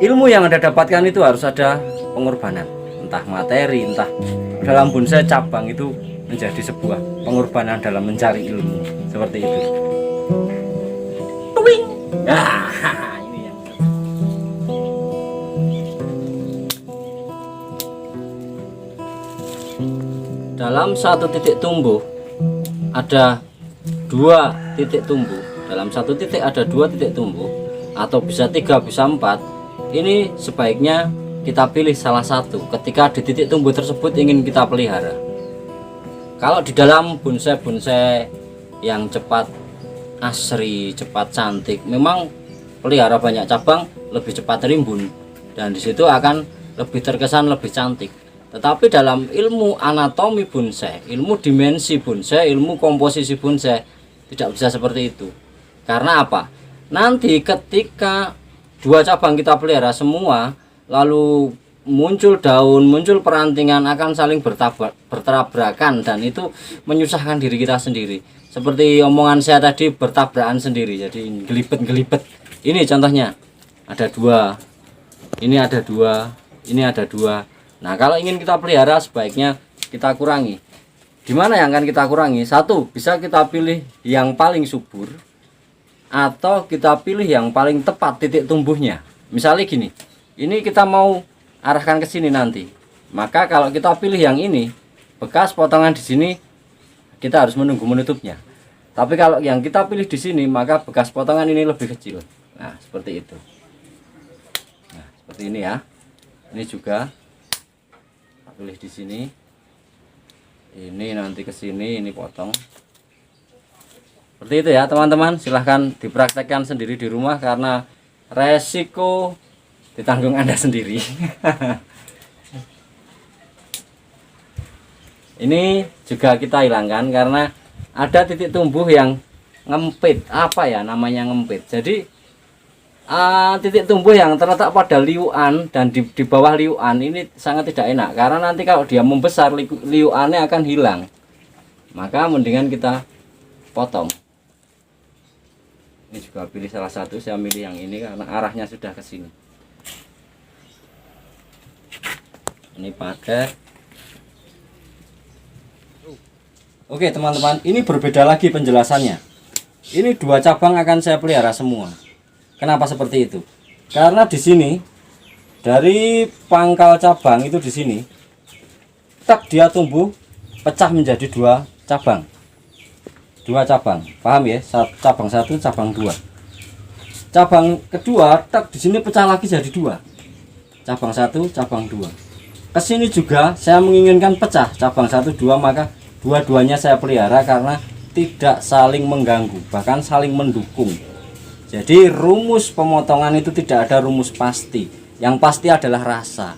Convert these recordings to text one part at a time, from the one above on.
Ilmu yang Anda dapatkan itu harus ada pengorbanan, entah materi, entah dalam bonsai cabang itu menjadi sebuah pengorbanan dalam mencari ilmu, seperti itu. Tuing. Nah, ini yang dalam satu titik tumbuh ada dua titik tumbuh, dalam satu titik ada dua titik tumbuh, atau bisa tiga, bisa empat. Ini sebaiknya kita pilih salah satu ketika di titik tumbuh tersebut ingin kita pelihara. Kalau di dalam bonsai-bonsai yang cepat asri, cepat cantik, memang pelihara banyak cabang lebih cepat rimbun dan disitu akan lebih terkesan lebih cantik. Tetapi dalam ilmu anatomi bonsai, ilmu dimensi bonsai, ilmu komposisi bonsai tidak bisa seperti itu. Karena apa? Nanti ketika dua cabang kita pelihara semua, lalu muncul daun, muncul perantingan, akan saling bertabrakan dan itu menyusahkan diri kita sendiri. Seperti omongan saya tadi, bertabrakan sendiri, jadi gelibet-gelibet. Ini contohnya, ada dua, ini ada dua, ini ada dua. Nah, kalau ingin kita pelihara sebaiknya kita kurangi. Gimana yang akan kita kurangi? Satu, bisa kita pilih yang paling subur, atau kita pilih yang paling tepat titik tumbuhnya. Misalnya gini, ini kita mau arahkan ke sini nanti, maka kalau kita pilih yang ini, bekas potongan di sini kita harus menunggu menutupnya. Tapi kalau yang kita pilih di sini, maka bekas potongan ini lebih kecil. Nah, seperti itu. Nah, seperti ini ya. Ini juga kita pilih di sini. Ini nanti ke sini, ini potong. Seperti itu ya teman-teman, silahkan dipraktekkan sendiri di rumah karena resiko ditanggung Anda sendiri. Ini juga kita hilangkan karena ada titik tumbuh yang ngempit, apa ya namanya ngempit. Jadi titik tumbuh yang terletak pada liuan dan di bawah liuan ini sangat tidak enak karena nanti kalau dia membesar liuannya akan hilang. Maka mendingan kita potong. Ini juga pilih salah satu, saya milih yang ini karena arahnya sudah ke sini. Ini pakai. Oke teman-teman, ini berbeda lagi penjelasannya. Ini dua cabang akan saya pelihara semua. Kenapa seperti itu? Karena di sini dari pangkal cabang itu di sini, tak dia tumbuh pecah menjadi dua cabang. Dua cabang, paham ya? Cabang satu, cabang dua. Cabang kedua, tak di sini pecah lagi jadi dua. Cabang satu, cabang dua. Kesini juga saya menginginkan pecah cabang satu, dua, maka dua-duanya saya pelihara karena tidak saling mengganggu, bahkan saling mendukung. Jadi rumus pemotongan itu tidak ada rumus pasti. Yang pasti adalah rasa.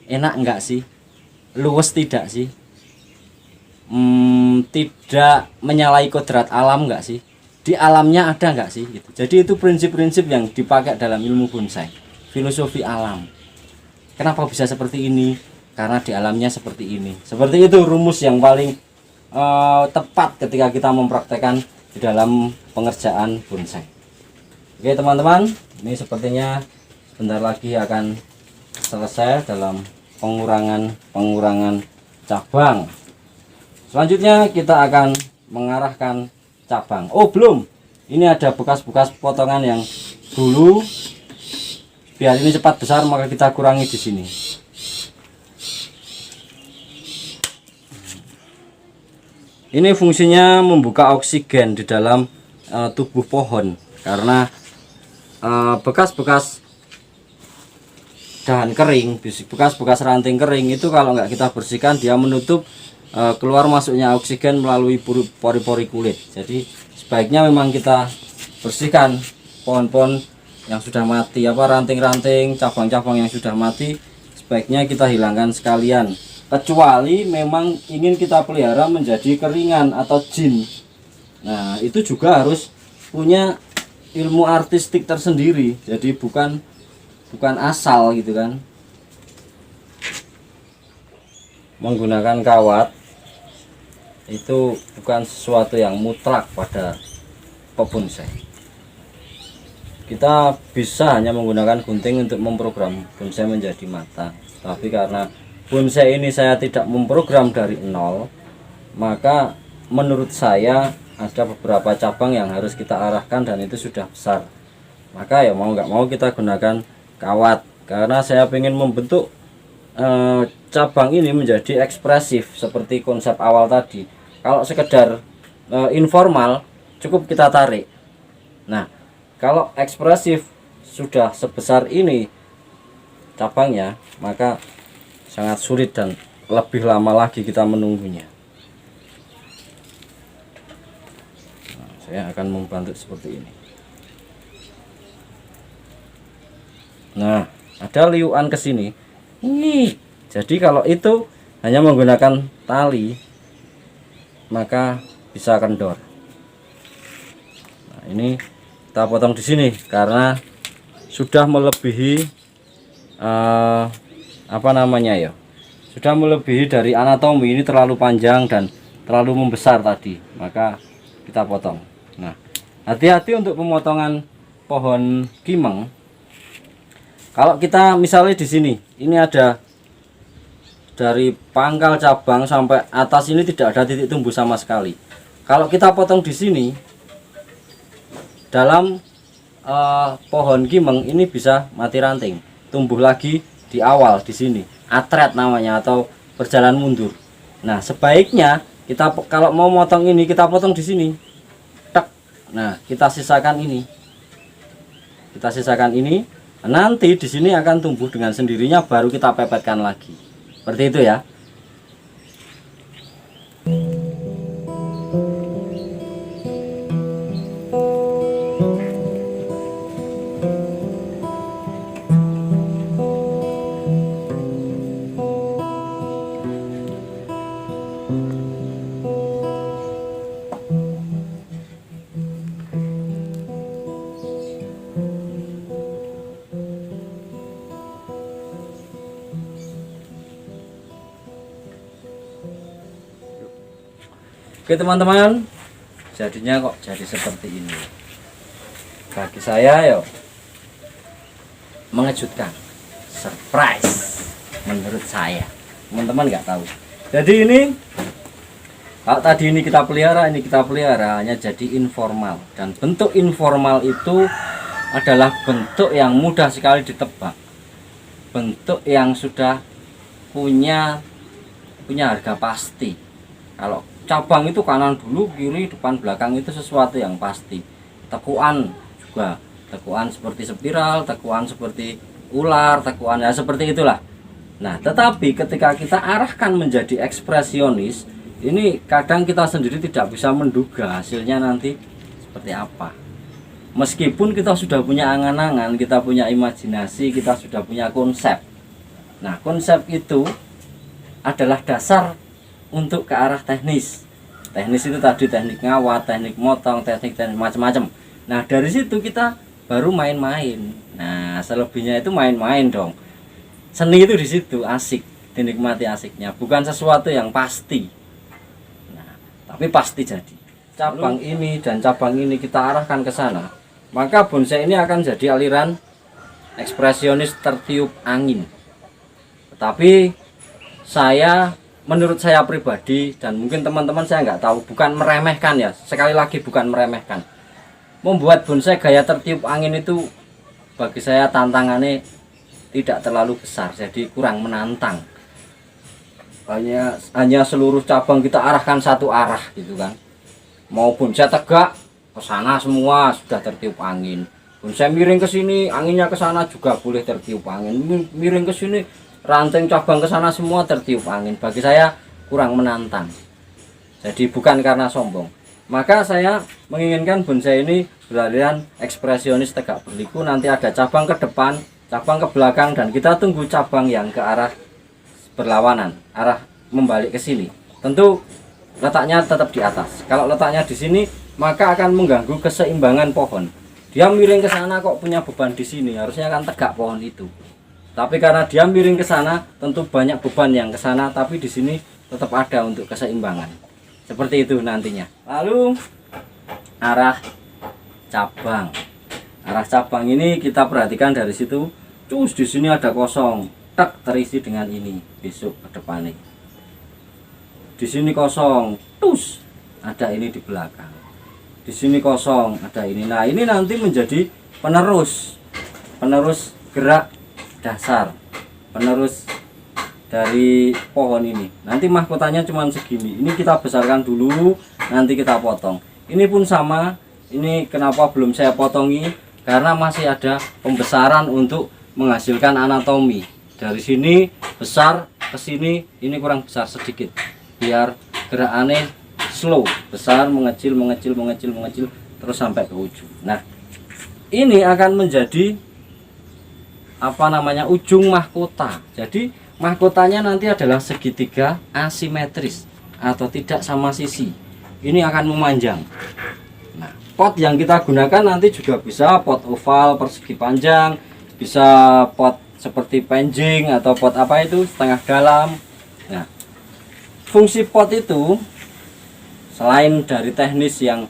Enak enggak sih? Luwes tidak sih? Tidak menyalahi kodrat alam enggak sih? Di alamnya ada enggak sih gitu. Jadi itu prinsip-prinsip yang dipakai dalam ilmu bonsai, filosofi alam. Kenapa bisa seperti ini? Karena di alamnya seperti ini. Seperti itu rumus yang paling tepat ketika kita mempraktekkan di dalam pengerjaan bonsai. Oke teman-teman, ini sepertinya sebentar lagi akan selesai dalam pengurangan cabang. Selanjutnya kita akan mengarahkan cabang. Oh belum, ini ada bekas-bekas potongan yang dulu. Biar ini cepat besar maka kita kurangi di sini. Ini fungsinya membuka oksigen di dalam tubuh pohon karena bekas-bekas dahan kering, bekas-bekas ranting kering itu kalau nggak kita bersihkan dia menutup keluar masuknya oksigen melalui pori-pori kulit. Jadi sebaiknya memang kita bersihkan pohon-pohon yang sudah mati, ranting-ranting, cabang-cabang yang sudah mati sebaiknya kita hilangkan sekalian. Kecuali memang ingin kita pelihara menjadi keringan atau jin. Nah, itu juga harus punya ilmu artistik tersendiri. Jadi bukan asal gitu kan. Menggunakan kawat itu bukan sesuatu yang mutlak pada pebonsai. kita bisa hanya menggunakan gunting untuk memprogram bonsai menjadi matang. Tapi karena bonsai ini saya tidak memprogram dari nol, maka menurut saya ada beberapa cabang yang harus kita arahkan dan itu sudah besar. Maka ya mau nggak mau kita gunakan kawat, karena saya ingin membentuk cabang ini menjadi ekspresif seperti konsep awal tadi. Kalau sekedar informal cukup kita tarik. Nah, kalau ekspresif sudah sebesar ini cabangnya, maka sangat sulit dan lebih lama lagi kita menunggunya. Nah, saya akan membantu seperti ini. Nah, ada liuan ke sini. Ini. Jadi kalau itu hanya menggunakan tali, maka bisa kendor. Nah, ini kita potong di sini karena sudah melebihi apa namanya ya, sudah melebihi dari anatomi. Ini terlalu panjang dan terlalu membesar tadi, maka kita potong. Nah, hati-hati untuk pemotongan pohon kimeng. Kalau kita misalnya di sini, ini ada dari pangkal cabang sampai atas ini tidak ada titik tumbuh sama sekali. Kalau kita potong di sini, dalam pohon kimeng ini bisa mati ranting, tumbuh lagi di awal di sini, atret namanya atau berjalan mundur. Nah, sebaiknya kita kalau mau motong ini kita potong di sini, tek. Nah, kita sisakan ini, nanti di sini akan tumbuh dengan sendirinya, baru kita pepetkan lagi, seperti itu ya. Oke teman-teman, jadinya kok jadi seperti ini. Bagi saya yo mengejutkan, surprise menurut saya. Teman-teman nggak tahu. Jadi ini kalau tadi ini kita pelihara, hanya jadi informal, dan bentuk informal itu adalah bentuk yang mudah sekali ditebak, bentuk yang sudah punya harga pasti. Kalau cabang itu kanan dulu, kiri, depan, belakang itu sesuatu yang pasti. Tekuan juga, tekuan seperti spiral, tekuan seperti ular, tekuan ya seperti itulah. Nah, tetapi ketika kita arahkan menjadi ekspresionis, ini kadang kita sendiri tidak bisa menduga hasilnya nanti seperti apa. Meskipun kita sudah punya angan-angan, kita punya imajinasi, kita sudah punya konsep. Nah, konsep itu adalah dasar untuk ke arah teknis. Teknis itu tadi teknik ngawat, teknik motong, teknik macam-macam. Nah, dari situ kita baru main-main. Nah, selebihnya itu main-main dong. Seni itu di situ asik, dinikmati asiknya, bukan sesuatu yang pasti. Nah, tapi pasti jadi. Cabang ini dan cabang ini kita arahkan ke sana, maka bonsai ini akan jadi aliran ekspresionis tertiup angin. Tetapi menurut saya pribadi, dan mungkin teman-teman saya nggak tahu, bukan meremehkan ya, sekali lagi bukan meremehkan. Membuat bonsai gaya tertiup angin itu bagi saya tantangannya tidak terlalu besar, jadi kurang menantang. Hanya seluruh cabang kita arahkan satu arah gitu kan. Mau bonsai tegak ke sana semua sudah tertiup angin. Bonsai miring ke sini, anginnya ke sana juga boleh tertiup angin. Miring ke sini, ranting cabang ke sana semua tertiup angin. Bagi saya kurang menantang. Jadi bukan karena sombong. Maka saya menginginkan bonsai ini beraliran ekspresionis tegak berliku. Nanti ada cabang ke depan, cabang ke belakang, dan kita tunggu cabang yang ke arah berlawanan, arah membalik ke sini. Tentu letaknya tetap di atas. Kalau letaknya di sini, maka akan mengganggu keseimbangan pohon. Dia miring ke sana kok punya beban di sini, harusnya akan tegak pohon itu. Tapi karena dia miring ke sana, tentu banyak beban yang ke sana, tapi di sini tetap ada untuk keseimbangan. Seperti itu nantinya. Lalu arah cabang. Arah cabang ini kita perhatikan dari situ. Cus, di sini ada kosong, tak terisi dengan ini. Besok ke depannya. Di sini kosong, tus, ada ini di belakang. Di sini kosong, ada ini. Nah, ini nanti menjadi penerus gerak dasar, penerus dari pohon ini. Nanti mahkotanya cuma segini. Ini kita besarkan dulu, nanti kita potong. Ini pun sama. Ini kenapa belum saya potongi? Karena masih ada pembesaran untuk menghasilkan anatomi. Dari sini besar ke sini, ini kurang besar sedikit. Biar gerakannya slow, besar mengecil terus sampai ke ujung. Nah, ini akan menjadi ujung mahkota. Jadi mahkotanya nanti adalah segitiga asimetris atau tidak sama sisi. Ini akan memanjang. Nah, pot yang kita gunakan nanti juga bisa pot oval persegi panjang, bisa pot seperti penjing atau pot apa itu setengah dalam. Nah, fungsi pot itu selain dari teknis yang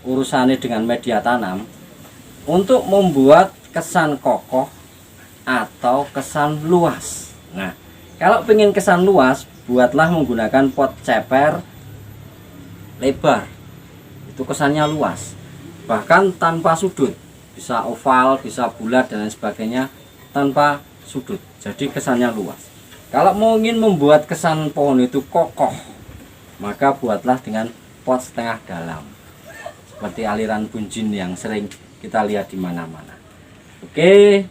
urusannya dengan media tanam, untuk membuat kesan kokoh atau kesan luas. Nah, kalau ingin kesan luas, buatlah menggunakan pot ceper lebar. Itu kesannya luas, bahkan tanpa sudut, bisa oval, bisa bulat dan lain sebagainya, tanpa sudut, jadi kesannya luas. Kalau mau ingin membuat kesan pohon itu kokoh, maka buatlah dengan pot setengah dalam, seperti aliran bunjin yang sering kita lihat di mana-mana. Oke,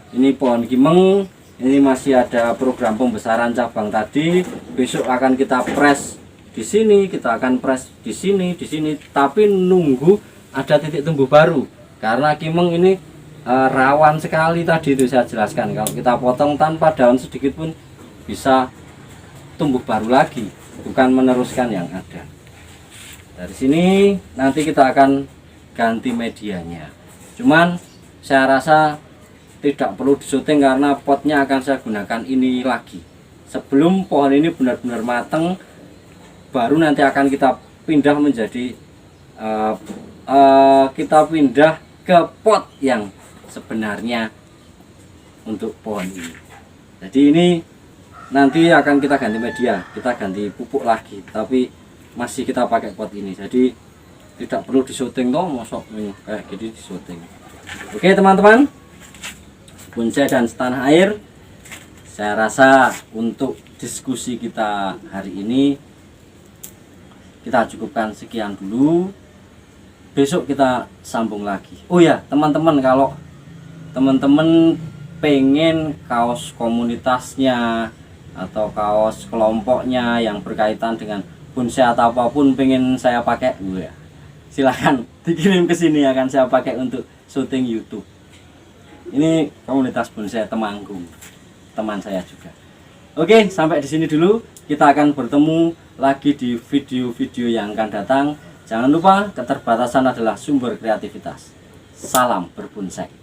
ini pohon kimeng. Ini masih ada program pembesaran cabang tadi. Besok akan kita press di sini, kita akan press di sini, tapi nunggu ada titik tumbuh baru. Karena kimeng ini rawan sekali tadi itu saya jelaskan. Kalau kita potong tanpa daun sedikit pun bisa tumbuh baru lagi, bukan meneruskan yang ada. Dari sini nanti kita akan ganti medianya. Cuman saya rasa tidak perlu disuting karena potnya akan saya gunakan ini lagi. Sebelum pohon ini benar-benar mateng, baru nanti akan kita pindah menjadi kita pindah ke pot yang sebenarnya untuk pohon ini. Jadi ini nanti akan kita ganti media, kita ganti pupuk lagi, tapi masih kita pakai pot ini. Jadi tidak perlu disyuting toh, mosok kayak gini disyuting. Oke teman-teman, bonsai dan setanah air, saya rasa untuk diskusi kita hari ini kita cukupkan sekian dulu. Besok kita sambung lagi. Oh ya teman-teman, kalau teman-teman pengen kaos komunitasnya atau kaos kelompoknya yang berkaitan dengan bonsai atau apapun pengen saya pakai, ya silahkan dikirim ke sini, akan saya pakai untuk syuting YouTube. Ini komunitas bonsai Temanggung, teman saya juga. Oke, sampai di sini dulu. Kita akan bertemu lagi di video-video yang akan datang. Jangan lupa, keterbatasan adalah sumber kreativitas. Salam berbonsai.